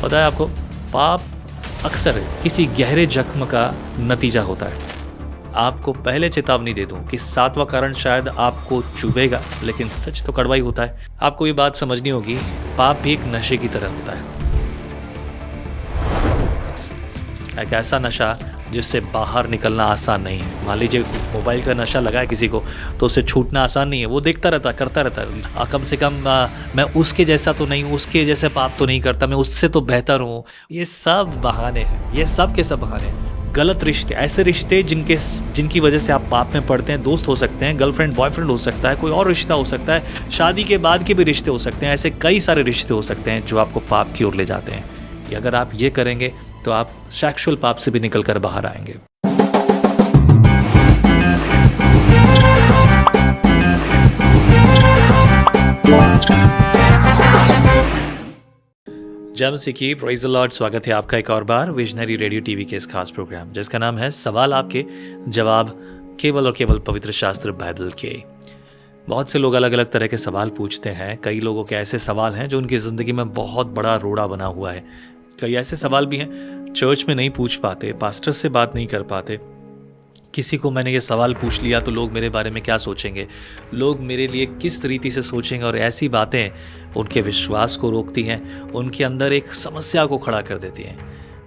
पता है आपको, पाप अक्सर किसी गहरे जख्म का नतीजा होता है। आपको पहले चेतावनी दे दूं कि 7वां कारण शायद आपको चुभेगा, लेकिन सच तो कड़वा ही होता है। आपको ये बात समझनी होगी, पाप भी एक नशे की तरह होता है। एक ऐसा नशा जिससे बाहर निकलना आसान नहीं है। मान लीजिए मोबाइल का नशा लगा है किसी को, तो उससे छूटना आसान नहीं है। वो देखता रहता, करता रहता, कम से कम मैं उसके जैसा तो नहीं, उसके जैसे पाप तो नहीं करता, मैं उससे तो बेहतर हूँ। ये सब बहाने हैं, ये सब के सब बहाने हैं। गलत रिश्ते, ऐसे रिश्ते जिनकी वजह से आप पाप में पड़ते हैं। दोस्त हो सकते हैं, गर्लफ्रेंड बॉयफ्रेंड हो सकता है, कोई और रिश्ता हो सकता है, शादी के बाद के भी रिश्ते हो सकते हैं। ऐसे कई सारे रिश्ते हो सकते हैं जो आपको पाप की ओर ले जाते हैं। कि अगर आप ये करेंगे तो आप सेक्सुअल पाप से भी निकल कर बाहर आएंगे। जय मसीह की, प्रेज़ द लॉर्ड। स्वागत है आपका एक और बार विजनरी रेडियो टीवी के इस खास प्रोग्राम जिसका नाम है सवाल आपके, जवाब केवल और केवल पवित्र शास्त्र बाइबल के। बहुत से लोग अलग अलग तरह के सवाल पूछते हैं। कई लोगों के ऐसे सवाल हैं जो उनकी ज़िंदगी में बहुत बड़ा रोड़ा बना हुआ है। कई ऐसे सवाल भी हैं चर्च में नहीं पूछ पाते, पास्टर से बात नहीं कर पाते। किसी को मैंने ये सवाल पूछ लिया तो लोग मेरे बारे में क्या सोचेंगे, लोग मेरे लिए किस तरीके से सोचेंगे, और ऐसी बातें उनके विश्वास को रोकती हैं, उनके अंदर एक समस्या को खड़ा कर देती हैं।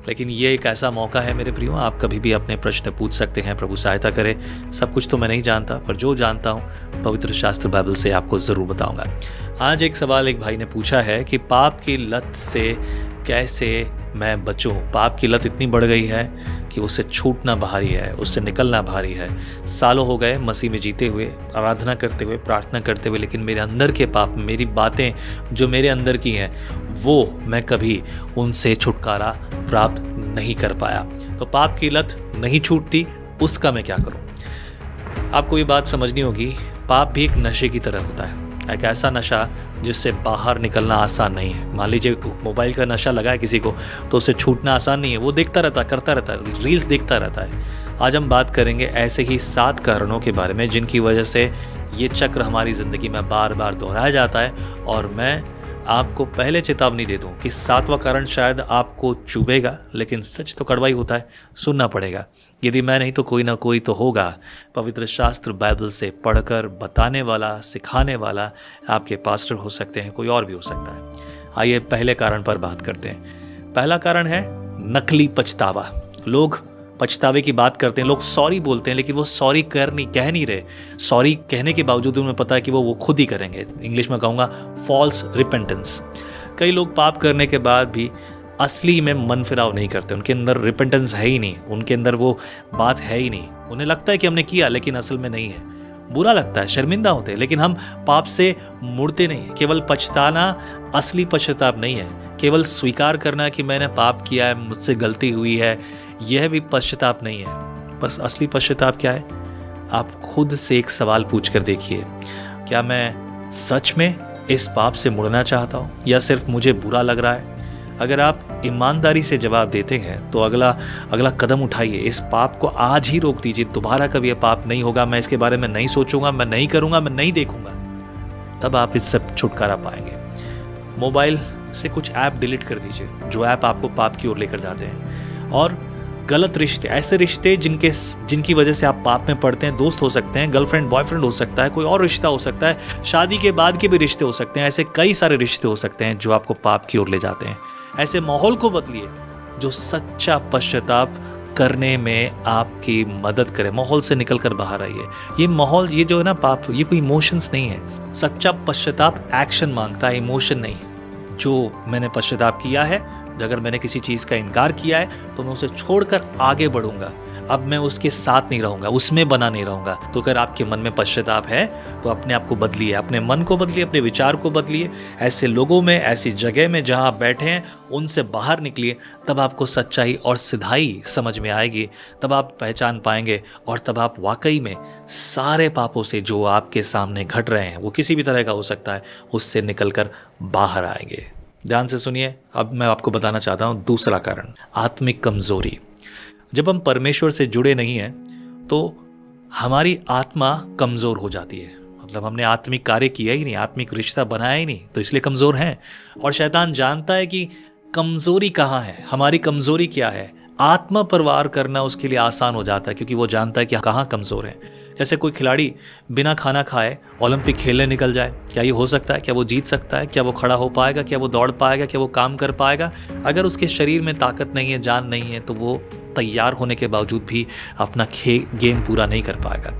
लेकिन ये एक ऐसा मौका है मेरे प्रियो, आप कभी भी अपने प्रश्न पूछ सकते हैं। प्रभु सहायता करे। सब कुछ तो मैं नहीं जानता, पर जो जानता हूँ पवित्र शास्त्र बाइबल से आपको ज़रूर बताऊँगा। आज एक सवाल एक भाई ने पूछा है कि पाप की लत से कैसे मैं बचूं। पाप की लत इतनी बढ़ गई है कि उससे छूटना भारी है, उससे निकलना भारी है। सालों हो गए मसीह में जीते हुए, आराधना करते हुए, प्रार्थना करते हुए, लेकिन मेरे अंदर के पाप, मेरी बातें जो मेरे अंदर की हैं, वो मैं कभी उनसे छुटकारा प्राप्त नहीं कर पाया। तो पाप की लत नहीं छूटती, उसका मैं क्या करूं? आपको ये बात समझनी होगी, पाप भी एक नशे की तरह होता है। एक ऐसा नशा जिससे बाहर निकलना आसान नहीं है। मान लीजिए मोबाइल का नशा लगा है किसी को, तो उससे छूटना आसान नहीं है। वो देखता रहता, करता रहता, रील्स देखता रहता है। आज हम बात करेंगे ऐसे ही 7 कारणों के बारे में जिनकी वजह से ये चक्र हमारी ज़िंदगी में बार बार दोहराया जाता है। और मैं आपको पहले चेतावनी दे दूं कि 7वां कारण शायद आपको चुभेगा, लेकिन सच तो कड़वा ही होता है। सुनना पड़ेगा। यदि मैं नहीं तो कोई ना कोई तो होगा पवित्र शास्त्र बाइबल से पढ़कर बताने वाला, सिखाने वाला। आपके पास्टर हो सकते हैं, कोई और भी हो सकता है। आइए पहले कारण पर बात करते हैं। पहला कारण है नकली पछतावा। लोग पछतावे की बात करते हैं, लोग सॉरी बोलते हैं, लेकिन वो सॉरी कह नहीं रहे। सॉरी कहने के बावजूद उन्हें पता है कि वो खुद ही करेंगे। इंग्लिश में कहूँगा फॉल्स रिपेंटेंस। कई लोग पाप करने के बाद भी असली में मन फिराव नहीं करते। उनके अंदर रिपेंटेंस है ही नहीं, उनके अंदर वो बात है ही नहीं। उन्हें लगता है कि हमने किया, लेकिन असल में नहीं है। बुरा लगता है, शर्मिंदा होते हैं, लेकिन हम पाप से मुड़ते नहीं। केवल पछताना असली पश्चाताप नहीं है। केवल स्वीकार करना कि मैंने पाप किया है, मुझसे गलती हुई है, यह भी पश्चाताप नहीं है। बस असली पश्चाताप क्या है? आप खुद से एक सवाल पूछ कर देखिए, क्या मैं सच में इस पाप से मुड़ना चाहता हूँ या सिर्फ मुझे बुरा लग रहा है? अगर आप ईमानदारी से जवाब देते हैं तो अगला कदम उठाइए। इस पाप को आज ही रोक दीजिए। दोबारा कभी ये पाप नहीं होगा, मैं इसके बारे में नहीं सोचूंगा, मैं नहीं करूंगा, मैं नहीं देखूंगा। तब आप इससे छुटकारा पाएंगे। मोबाइल से कुछ ऐप डिलीट कर दीजिए जो ऐप आपको पाप की ओर लेकर जाते हैं। और गलत रिश्ते, ऐसे रिश्ते जिनकी वजह से आप पाप में पड़ते हैं। दोस्त हो सकते हैं, गर्लफ्रेंड बॉयफ्रेंड हो सकता है, कोई और रिश्ता हो सकता है, शादी के बाद के भी रिश्ते हो सकते हैं। ऐसे कई सारे रिश्ते हो सकते हैं जो आपको पाप की ओर ले जाते हैं। ऐसे माहौल को बदलिए जो सच्चा पश्चाताप करने में आपकी मदद करे। माहौल से निकलकर बाहर आइए। ये माहौल, ये जो है ना पाप, ये कोई इमोशंस नहीं है। सच्चा पश्चाताप एक्शन मांगता है, इमोशन नहीं। जो मैंने पश्चाताप किया है, अगर मैंने किसी चीज़ का इनकार किया है तो मैं उसे छोड़कर आगे बढ़ूंगा। अब मैं उसके साथ नहीं रहूंगा, उसमें बना नहीं रहूंगा। तो अगर आपके मन में पश्चाताप है तो अपने आप को बदलिए, अपने मन को बदलिए, अपने विचार को बदलिए। ऐसे लोगों में, ऐसी जगह में जहां आप बैठे हैं, उनसे बाहर निकलिए। तब आपको सच्चाई और सिधाई समझ में आएगी। तब आप पहचान पाएंगे और तब आप वाकई में सारे पापों से जो आपके सामने घट रहे हैं, वो किसी भी तरह का हो सकता है, उससे निकलकर बाहर आएंगे। ध्यान से सुनिए। अब मैं आपको बताना चाहता हूं दूसरा कारण, आत्मिक कमजोरी। जब हम परमेश्वर से जुड़े नहीं हैं तो हमारी आत्मा कमज़ोर हो जाती है। मतलब हमने आत्मिक कार्य किया ही नहीं, आत्मिक रिश्ता बनाया ही नहीं, तो इसलिए कमज़ोर हैं। और शैतान जानता है कि कमज़ोरी कहाँ है, हमारी कमज़ोरी क्या है, आत्मा पर वार करना उसके लिए आसान हो जाता है, क्योंकि वो जानता है कि कहाँ कमज़ोर है। जैसे कोई खिलाड़ी बिना खाना खाए ओलंपिक खेलने निकल जाए, क्या ये हो सकता है? क्या वो जीत सकता है? क्या वो खड़ा हो पाएगा? क्या वो दौड़ पाएगा? क्या वो काम कर पाएगा? अगर उसके शरीर में ताकत नहीं है, जान नहीं है, तो वो तैयार होने के बावजूद भी अपना गेम पूरा नहीं कर पाएगा।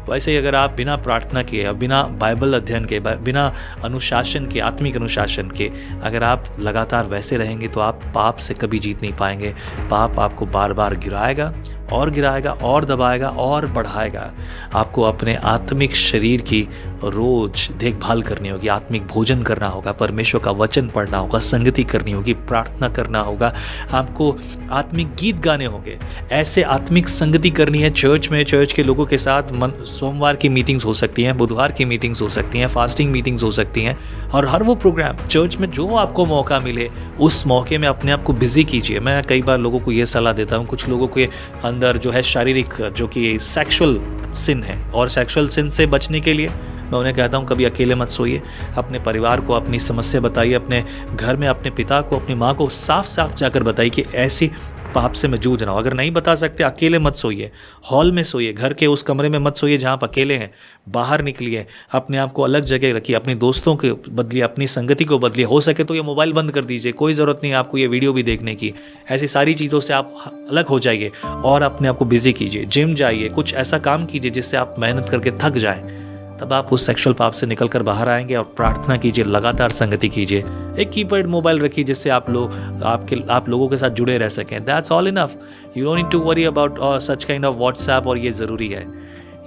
वैसे ही अगर आप बिना प्रार्थना के या बिना बाइबल अध्ययन के, बिना अनुशासन के, आत्मिक अनुशासन के अगर आप लगातार वैसे रहेंगे तो आप पाप से कभी जीत नहीं पाएंगे। पाप आपको बार बार गिराएगा और दबाएगा और बढ़ाएगा। आपको अपने आत्मिक शरीर की रोज देखभाल करनी होगी, आत्मिक भोजन करना होगा, परमेश्वर का वचन पढ़ना होगा, संगति करनी होगी, प्रार्थना करना होगा, आपको आत्मिक गीत गाने होंगे। ऐसे आत्मिक संगति करनी है चर्च में, चर्च के लोगों के साथ। सोमवार की मीटिंग्स हो सकती हैं, बुधवार की मीटिंग्स हो सकती हैं, फास्टिंग मीटिंग्स हो सकती हैं, और हर वो प्रोग्राम चर्च में जो आपको मौका मिले उस मौके में अपने आप को बिजी कीजिए। मैं कई बार लोगों को ये सलाह देता हूँ, कुछ लोगों के अंदर जो है शारीरिक, जो कि सेक्सुअल सिन है, और सेक्सुअल सिन से बचने के लिए मैं उन्हें कहता हूँ कभी अकेले मत सोइए। अपने परिवार को अपनी समस्या बताइए, अपने घर में अपने पिता को, अपनी माँ को साफ साफ जाकर बताइए कि ऐसी पाप से मैं जूझ रहा हूँ। अगर नहीं बता सकते, अकेले मत सोइए, हॉल में सोइए, घर के उस कमरे में मत सोइए जहाँ आप अकेले हैं। बाहर निकलिए, अपने आप को अलग जगह रखिए, अपने दोस्तों के बदलिए, अपनी संगति को बदलिए। हो सके तो ये मोबाइल बंद कर दीजिए, कोई ज़रूरत नहीं आपको ये वीडियो भी देखने की। ऐसी सारी चीज़ों से आप अलग हो जाइए और अपने आप को बिजी कीजिए। जिम जाइए, कुछ ऐसा काम कीजिए जिससे आप मेहनत करके थक जाएं। तब आप उस सेक्सुअल पाप से निकल कर बाहर आएंगे। और प्रार्थना कीजिए, लगातार संगति कीजिए। एक कीपैड मोबाइल रखिए जिससे आप लोगों के साथ जुड़े रह सकें। That's all enough. You don't need to worry about such kind of WhatsApp, और ये ज़रूरी है।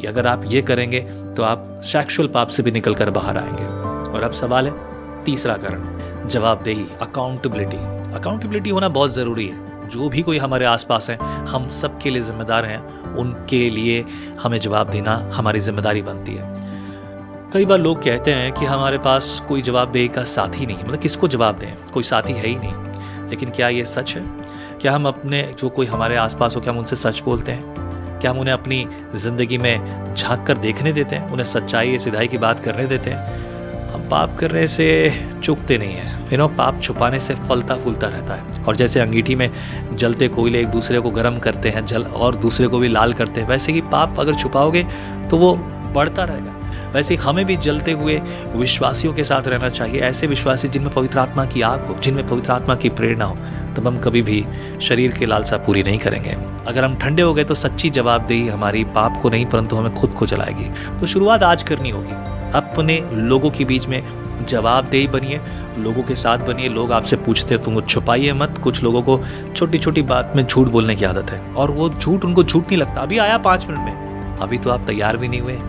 अगर आप ये करेंगे तो आप सेक्सुअल पाप से भी निकल कर बाहर आएंगे। और अब सवाल है तीसरा कारण, जवाबदेही, अकाउंटेबिलिटी। अकाउंटेबिलिटी होना बहुत ज़रूरी है। जो भी कोई हमारे आसपास है, हम सब के लिए जिम्मेदार हैं, उनके लिए हमें जवाब देना हमारी जिम्मेदारी बनती है। कई बार लोग कहते हैं कि हमारे पास कोई जवाबदेही का साथी नहीं, मतलब किसको जवाब दें, कोई साथी है ही नहीं। लेकिन क्या ये सच है? क्या हम अपने जो कोई हमारे आसपास हो, क्या हम उनसे सच बोलते हैं? क्या हम उन्हें अपनी ज़िंदगी में झांक कर देखने देते हैं, उन्हें सच्चाई सिधाई की बात करने देते हैं? हम पाप करने से चूकते नहीं हैं, पाप छुपाने से फलता फूलता रहता है। और जैसे अंगीठी में जलते कोयले एक दूसरे को गर्म करते हैं, जल और दूसरे को भी लाल करते हैं, वैसे ही पाप अगर छुपाओगे तो वो बढ़ता रहेगा। वैसे ही हमें भी जलते हुए विश्वासियों के साथ रहना चाहिए, ऐसे विश्वासी जिनमें पवित्र आत्मा की आग हो, जिनमें पवित्र आत्मा की प्रेरणा हो। तब हम कभी भी शरीर की लालसा पूरी नहीं करेंगे। अगर हम ठंडे हो गए तो सच्ची जवाबदेही हमारी पाप को नहीं परंतु हमें खुद को जलाएगी। तो शुरुआत आज करनी होगी। अपने लोगों के बीच में जवाबदेही बनिए, लोगों के साथ बनिए। लोग आपसे पूछते हैं, तुम छुपाइए मत। कुछ लोगों को छोटी छोटी बात में झूठ बोलने की आदत है, और वो झूठ उनको झूठ नहीं लगता। अभी आया 5 मिनट में, अभी तो आप तैयार भी नहीं हुए,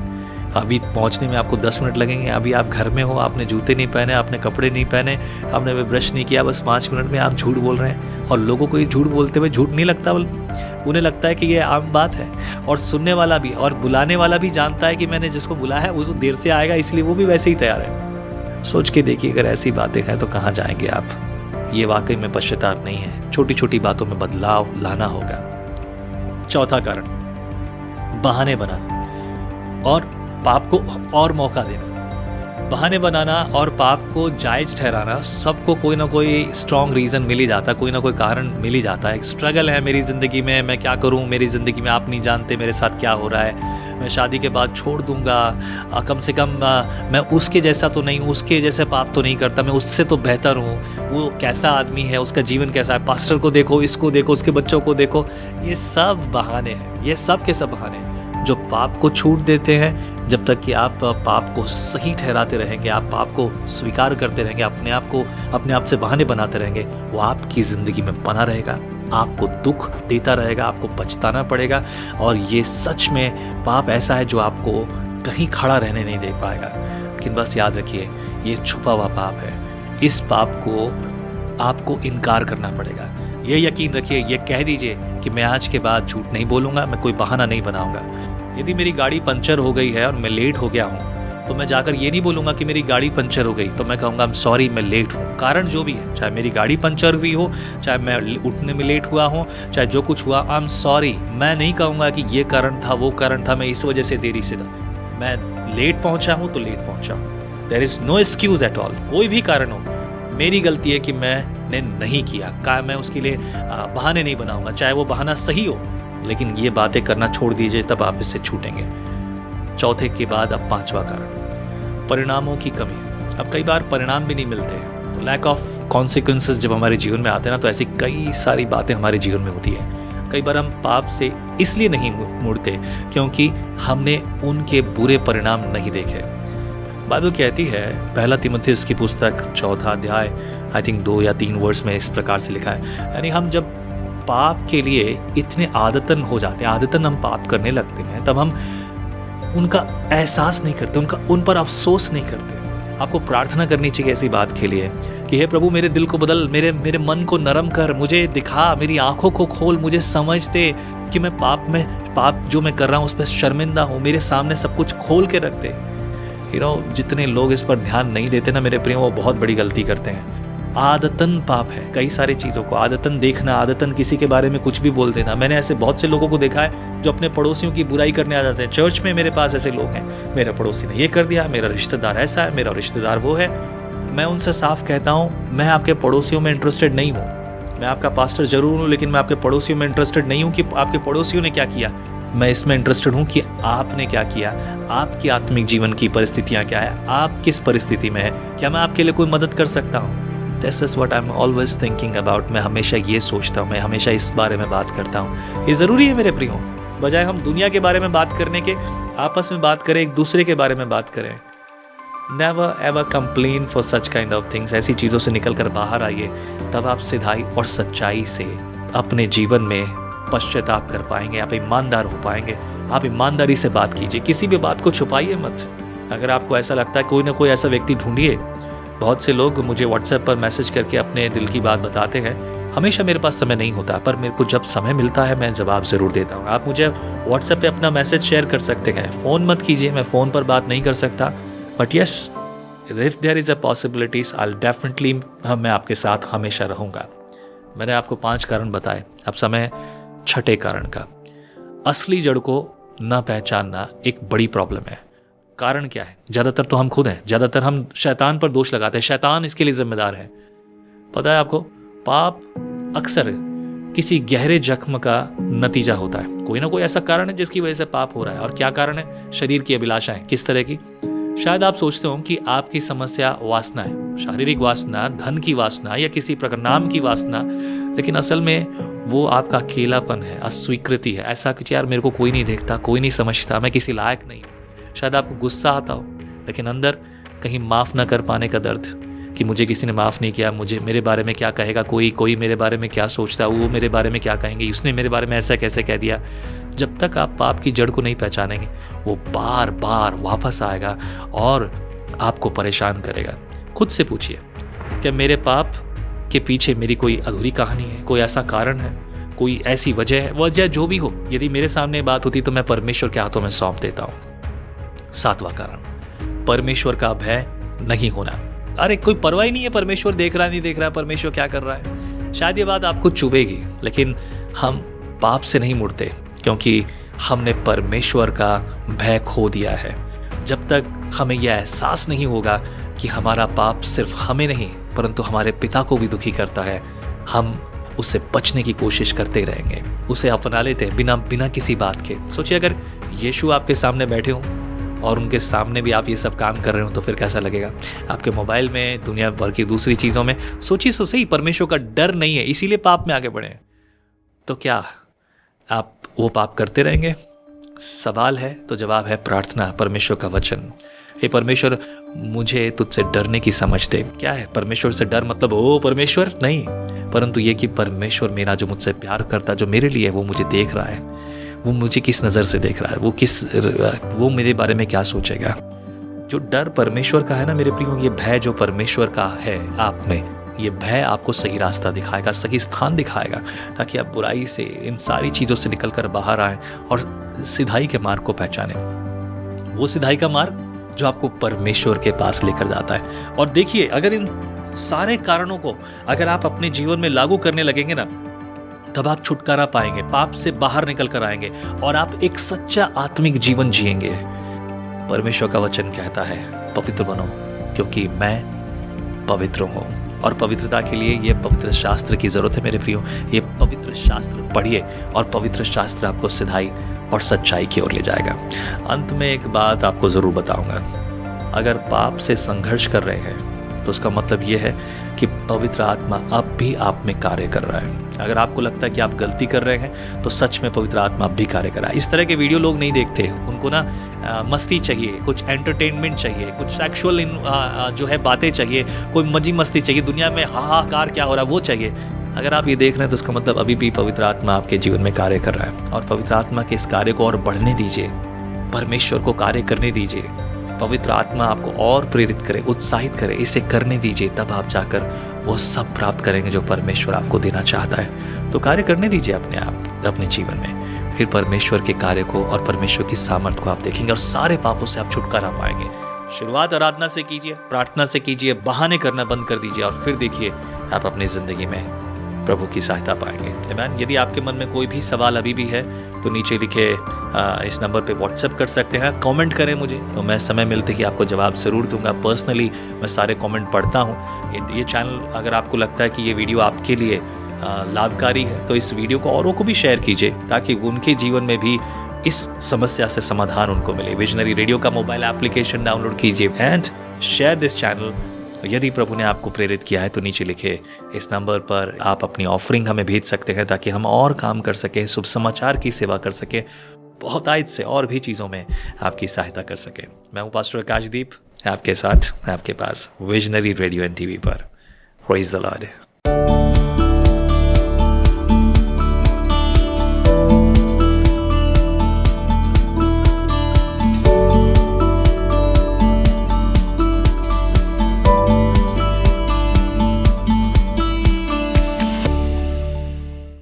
अभी पहुंचने में आपको 10 मिनट लगेंगे। अभी आप घर में हो, आपने जूते नहीं पहने, आपने कपड़े नहीं पहने, आपने ब्रश नहीं किया, बस 5 मिनट में आप झूठ बोल रहे हैं। और लोगों को ये झूठ बोलते हुए झूठ नहीं लगता, उन्हें लगता है कि ये आम बात है। और सुनने वाला भी और बुलाने वाला भी जानता है कि मैंने जिसको बुलाया है वो देर से आएगा, इसलिए वो भी वैसे ही तैयार है। सोच के देखिए, अगर ऐसी बातें हैं तो कहाँ जाएंगे आप। ये वाकई में पश्चाताप नहीं है, छोटी छोटी बातों में बदलाव लाना होगा। चौथा कारण, बहाने बनाना और पाप को और मौका देना। बहाने बनाना और पाप को जायज ठहराना, सबको कोई ना कोई स्ट्रॉन्ग रीज़न मिल ही जाता है, कोई ना कोई कारण मिल ही जाता है। एक स्ट्रगल है मेरी ज़िंदगी में, मैं क्या करूं, मेरी ज़िंदगी में आप नहीं जानते मेरे साथ क्या हो रहा है, मैं शादी के बाद छोड़ दूंगा, कम से कम मैं उसके जैसा तो नहीं, उसके जैसे पाप तो नहीं करता, मैं उससे तो बेहतर हूँ, वो कैसा आदमी है, उसका जीवन कैसा है, पास्टर को देखो, इसको देखो, उसके बच्चों को देखो। ये सब बहाने हैं, ये सब के सब बहाने हैं जो पाप को छूट देते हैं। जब तक कि आप पाप को सही ठहराते रहेंगे, आप पाप को स्वीकार करते रहेंगे, अपने आप से बहाने बनाते रहेंगे, वो आपकी ज़िंदगी में बना रहेगा, आपको दुख देता रहेगा, आपको पछताना पड़ेगा। और ये सच में पाप ऐसा है जो आपको कहीं खड़ा रहने नहीं दे पाएगा। लेकिन बस याद रखिए, ये छुपा हुआ पाप है, इस पाप को आपको इनकार करना पड़ेगा। ये यकीन रखिए, ये कह दीजिए कि मैं आज के बाद झूठ नहीं बोलूँगा, मैं कोई बहाना नहीं बनाऊँगा। यदि मेरी गाड़ी पंचर हो गई है और मैं लेट हो गया हूँ, तो मैं जाकर ये नहीं बोलूँगा कि मेरी गाड़ी पंचर हो गई, तो मैं कहूँगा आई एम सॉरी, मैं लेट हूँ। कारण जो भी है, चाहे मेरी गाड़ी पंचर हुई हो, चाहे मैं उठने में लेट हुआ हूँ, चाहे जो कुछ हुआ, आई एम सॉरी। मैं नहीं कहूँगा कि ये कारण था, वो कारण था, मैं इस वजह से देरी से था। मैं लेट पहुँचा हूँ तो लेट पहुँचा हूँ। There is no excuse at all. कोई भी कारण हो, मेरी गलती है कि मैं ने नहीं किया, का मैं उसके लिए बहाने नहीं बनाऊंगा, चाहे वो बहाना सही हो, लेकिन ये बातें करना छोड़ दीजिए, तब आप इससे छूटेंगे। चौथे के बाद अब पांचवा कारण, परिणामों की कमी। अब कई बार परिणाम भी नहीं मिलते, तो लैक ऑफ कॉन्सिक्वेंसेस जब हमारे जीवन में आते हैं ना, तो ऐसी कई सारी बातें हमारे जीवन में होती है। कई बार हम पाप से इसलिए नहीं मुड़ते क्योंकि हमने उनके बुरे परिणाम नहीं देखे। बाइबल कहती है, पहला तिमुथियुस की पुस्तक 4 अध्याय आई थिंक 2 या 3 वर्स में इस प्रकार से लिखा है, यानी हम जब पाप के लिए इतने आदतन हो जाते हैं, आदतन हम पाप करने लगते हैं, तब हम उनका एहसास नहीं करते, उन पर अफसोस नहीं करते। आपको प्रार्थना करनी चाहिए ऐसी बात के लिए कि हे प्रभु, मेरे दिल को बदल, मेरे मन को नरम कर, मुझे दिखा, मेरी आंखों को खोल, मुझे समझ दे कि मैं पाप जो मैं कर रहा हूँ उस पर शर्मिंदा हूँ, मेरे सामने सब कुछ खोल के रख दे। जितने लोग इस पर ध्यान नहीं देते ना मेरे प्रियो, वो बहुत बड़ी गलती करते हैं। आदतन पाप है कई सारी चीज़ों को, आदतन देखना, आदतन किसी के बारे में कुछ भी बोल देना। मैंने ऐसे बहुत से लोगों को देखा है जो अपने पड़ोसियों की बुराई करने आ जाते हैं। चर्च में मेरे पास ऐसे लोग हैं, मेरा पड़ोसी ने ये कर दिया, मेरा रिश्तेदार ऐसा है, मेरा रिश्तेदार वो है। मैं उनसे साफ कहता हूँ, मैं आपके पड़ोसियों में इंटरेस्टेड नहीं हूँ। मैं आपका पास्टर जरूर हूँ, लेकिन मैं आपके पड़ोसियों में इंटरेस्टेड नहीं हूँ कि आपके पड़ोसियों ने क्या किया। मैं इसमें इंटरेस्टेड हूँ कि आपने क्या किया, आपकी आत्मिक जीवन की परिस्थितियाँ क्या है, आप किस परिस्थिति में है, क्या मैं आपके लिए कोई मदद कर सकता हूँ। This is what I'm always thinking about। मैं हमेशा ये सोचता हूँ, मैं हमेशा इस बारे में बात करता हूँ। ये ज़रूरी है मेरे प्रियो, बजाय हम दुनिया के बारे में बात करने के आपस में बात करें, एक दूसरे के बारे में बात करें। Never ever complain for such kind of things। ऐसी चीज़ों से निकल कर बाहर आइए, तब आप सिधाई और सच्चाई से अपने जीवन में पश्चाताप कर पाएंगे, आप ईमानदार हो पाएंगे। आप ईमानदारी से बात कीजिए, किसी भी बात को छुपाइए मत। अगर आपको ऐसा लगता है, कोई ना कोई ऐसा व्यक्ति ढूंढिए। बहुत से लोग मुझे व्हाट्सएप पर मैसेज करके अपने दिल की बात बताते हैं। हमेशा मेरे पास समय नहीं होता, पर मेरे को जब समय मिलता है मैं जवाब ज़रूर देता हूँ। आप मुझे व्हाट्सएप पे अपना मैसेज शेयर कर सकते हैं, फ़ोन मत कीजिए, मैं फ़ोन पर बात नहीं कर सकता, but yes, if there is a possibilities I definitely मैं आपके साथ हमेशा रहूँगा। मैंने आपको 5 कारण बताए, अब समय है 6ठे कारण का। असली जड़ को न पहचानना एक बड़ी प्रॉब्लम है। कारण क्या है? ज़्यादातर तो हम खुद हैं, ज़्यादातर हम शैतान पर दोष लगाते हैं, शैतान इसके लिए जिम्मेदार है। पता है आपको, पाप अक्सर किसी गहरे जख्म का नतीजा होता है। कोई ना कोई ऐसा कारण है जिसकी वजह से पाप हो रहा है। और क्या कारण है? शरीर की अभिलाषाएं। किस तरह की? शायद आप सोचते हो कि आपकी समस्या वासना है, शारीरिक वासना, धन की वासना या किसी प्रकार नाम की वासना, लेकिन असल में वो आपका अकेलापन है, अस्वीकृति है। ऐसा कि यार मेरे को कोई नहीं देखता, कोई नहीं समझता, मैं किसी लायक नहीं हूँ। शायद आपको गुस्सा आता हो, लेकिन अंदर कहीं माफ़ ना कर पाने का दर्द कि मुझे किसी ने माफ़ नहीं किया, मुझे मेरे बारे में क्या कहेगा, कोई मेरे बारे में क्या सोचता है, वो मेरे बारे में क्या कहेंगे, उसने मेरे बारे में ऐसा कैसे कह दिया। जब तक आप पाप की जड़ को नहीं पहचानेंगे, वो बार बार वापस आएगा और आपको परेशान करेगा। खुद से पूछिए, क्या मेरे पाप के पीछे मेरी कोई अधूरी कहानी है, कोई ऐसा कारण है, कोई ऐसी वजह जो भी हो। यदि मेरे सामने बात होती तो मैं परमेश्वर के हाथों में सौंप देता हूँ। 7वां कारण, परमेश्वर का भय नहीं होना। अरे कोई परवाह ही नहीं है, परमेश्वर देख रहा नहीं देख रहा, परमेश्वर क्या कर रहा है। शायद ये बात आपको चुभेगी, लेकिन हम पाप से नहीं मुड़ते क्योंकि हमने परमेश्वर का भय खो दिया है। जब तक हमें यह एहसास नहीं होगा कि हमारा पाप सिर्फ हमें नहीं परंतु हमारे पिता को भी दुखी करता है, हम उससे बचने की कोशिश करते रहेंगे, उसे अपना लेते हैं बिना किसी बात के। सोचिए, अगर यीशु आपके सामने बैठे हों और उनके सामने भी आप ये सब काम कर रहे हो तो फिर कैसा लगेगा। आपके मोबाइल में, दुनिया भर की दूसरी चीज़ों में, सोचिए तो सही, परमेश्वर का डर नहीं है, इसीलिए पाप में आगे बढ़े। तो क्या आप वो पाप करते रहेंगे? सवाल है तो जवाब है प्रार्थना, परमेश्वर का वचन। हे परमेश्वर, मुझे तुझसे डरने की समझ दे। क्या है परमेश्वर से डर? मतलब ओ परमेश्वर नहीं, परंतु ये कि परमेश्वर मेरा जो मुझसे प्यार करता, जो मेरे लिए वो मुझे देख रहा है, वो मुझे किस नज़र से देख रहा है, वो मेरे बारे में क्या सोचेगा। जो डर परमेश्वर का है ना मेरे प्रियो, ये भय जो परमेश्वर का है आप में, ये भय आपको सही रास्ता दिखाएगा, सही स्थान दिखाएगा, ताकि आप बुराई से, इन सारी चीज़ों से निकल कर बाहर आएँ और सिधाई के मार्ग को पहचानें। वो सिधाई का मार्ग जो आपको परमेश्वर के पास लेकर जाता है। और देखिए, अगर इन सारे कारणों को अगर आप अपने जीवन में लागू करने लगेंगे ना, तब आप छुटकारा पाएंगे, पाप से बाहर निकल कर आएंगे और आप एक सच्चा आत्मिक जीवन जिएंगे। परमेश्वर का वचन कहता है, पवित्र बनो क्योंकि मैं पवित्र हूँ। और पवित्रता के लिए ये पवित्र शास्त्र की ज़रूरत है मेरे प्रियो। ये पवित्र शास्त्र पढ़िए और पवित्र शास्त्र आपको सिधाई और सच्चाई की ओर ले जाएगा। अंत में एक बात आपको ज़रूर बताऊंगा, अगर पाप से संघर्ष कर रहे हैं तो उसका मतलब ये है कि पवित्र आत्मा अब भी आप में कार्य कर रहा है। अगर आपको लगता है कि आप गलती कर रहे हैं तो सच में पवित्र आत्मा अब भी कार्य कर रहा है। इस तरह के वीडियो लोग नहीं देखते, उनको ना मस्ती चाहिए, कुछ एंटरटेनमेंट चाहिए, कुछ सेक्सुअल जो है बातें चाहिए, कोई मजी मस्ती चाहिए, दुनिया में हाहाकार क्या हो रहा है वो चाहिए। अगर आप ये देख रहे हैं तो उसका मतलब अभी भी पवित्र आत्मा आपके जीवन में कार्य कर रहा है, और पवित्र आत्मा के इस कार्य को और बढ़ने दीजिए, परमेश्वर को कार्य करने दीजिए। पवित्र आत्मा आपको और प्रेरित करे, उत्साहित करे, इसे करने दीजिए, तब आप जाकर वो सब प्राप्त करेंगे जो परमेश्वर आपको देना चाहता है। तो कार्य करने दीजिए अपने आप अपने जीवन में, फिर परमेश्वर के कार्य को और परमेश्वर की सामर्थ्य को आप देखेंगे और सारे पापों से आप छुटकारा पाएंगे। शुरुआत आराधना से कीजिए, प्रार्थना से कीजिए, बहाने करना बंद कर दीजिए और फिर देखिए आप अपनी जिंदगी में प्रभु की सहायता पाएंगे। आमीन। यदि आपके मन में कोई भी सवाल अभी भी है तो नीचे लिखे इस नंबर पे व्हाट्सएप कर सकते हैं, कमेंट करें मुझे, तो मैं समय मिलते ही आपको जवाब ज़रूर दूंगा। पर्सनली मैं सारे कमेंट पढ़ता हूँ। ये चैनल, अगर आपको लगता है कि ये वीडियो आपके लिए लाभकारी है तो इस वीडियो को औरों को भी शेयर कीजिए, ताकि उनके जीवन में भी इस समस्या से समाधान उनको मिले। विजनरी रेडियो का मोबाइल एप्लीकेशन डाउनलोड कीजिए एंड शेयर दिस चैनल। यदि प्रभु ने आपको प्रेरित किया है तो नीचे लिखे इस नंबर पर आप अपनी ऑफरिंग हमें भेज सकते हैं, ताकि हम और काम कर सकें, शुभ समाचार की सेवा कर सकें, बहुतायत से और भी चीज़ों में आपकी सहायता कर सकें। मैं हूँ पास्टर आकाशदीप, आपके साथ आपके पास विजनरी रेडियो एंड टीवी पर। Praise the Lord.